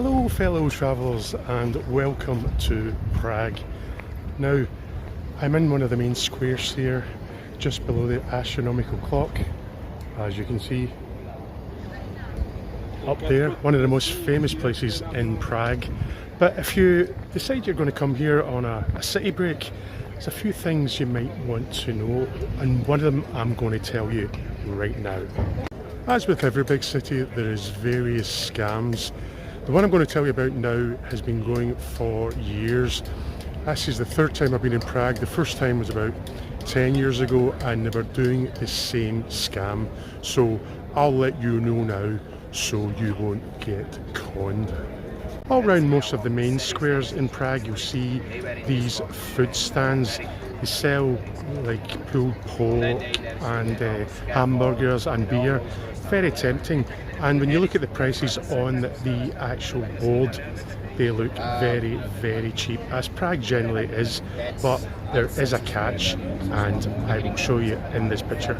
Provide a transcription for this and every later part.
Hello fellow travellers and welcome to Prague. Now I'm in one of the main squares here just below the astronomical clock, as you can see up there, one of the most famous places in Prague. But if you decide you're going to come here on a city break, there's a few things you might want to know, and one of them I'm going to tell you right now. As with every big city, there is various scams. The one I'm going to tell you about now has been going for years. This is the third time I've been in Prague. The first time was about 10 years ago and they were doing the same scam. So I'll let you know now so you won't get conned. All around most of the main squares in Prague you'll see these food stands. They sell like pulled pork and hamburgers and beer. Very tempting, and when you look at the prices on the actual board, they look very, very cheap, as Prague generally is, but there is a catch, and I will show you in this picture.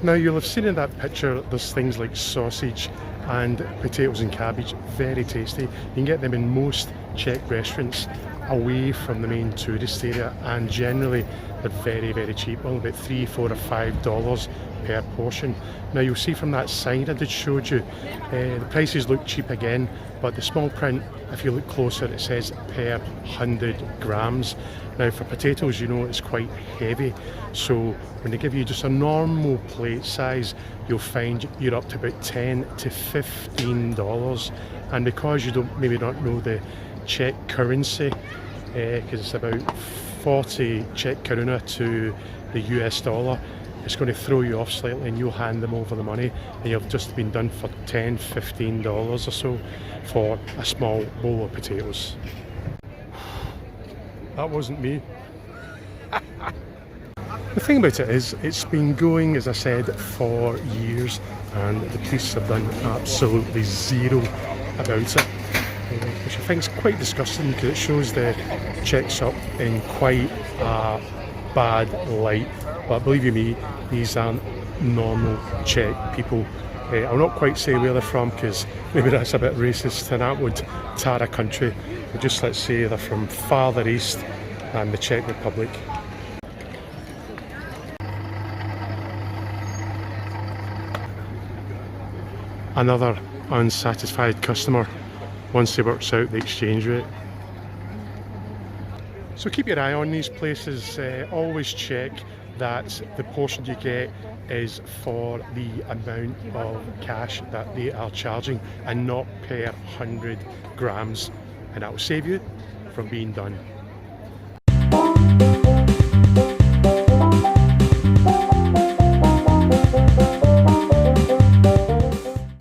Now you'll have seen in that picture there's things like sausage and potatoes and cabbage, very tasty. You can get them in most Czech restaurants away from the main tourist area, and generally they're very, very cheap, only about $3, $4 or $5 per portion. Now you'll see from that sign I just showed you, the prices look cheap again, but the small print, if you look closer, it says per 100 grams. Now for potatoes, you know, it's quite heavy, so when they give you just a normal plate size, you'll find you're up to about $10 to $15. And because you maybe not know the Czech currency, because it's about 40 Czech koruna to the US dollar, it's going to throw you off slightly, and you'll hand them over the money and you've just been done for $10, $15 or so for a small bowl of potatoes. That wasn't me. The thing about it is, it's been going, as I said, for years, and the police have done absolutely zero about it, which I think is quite disgusting, because it shows the Czechs up in quite a bad light. But believe you me, these aren't normal Czech people. I'll not quite say where they're from, because maybe that's a bit racist and that would tar a country, but just let's say they're from farther east and the Czech Republic. Another unsatisfied customer once he works out the exchange rate. So keep your eye on these places, always check that the portion you get is for the amount of cash that they are charging and not per 100 grams, and that will save you from being done.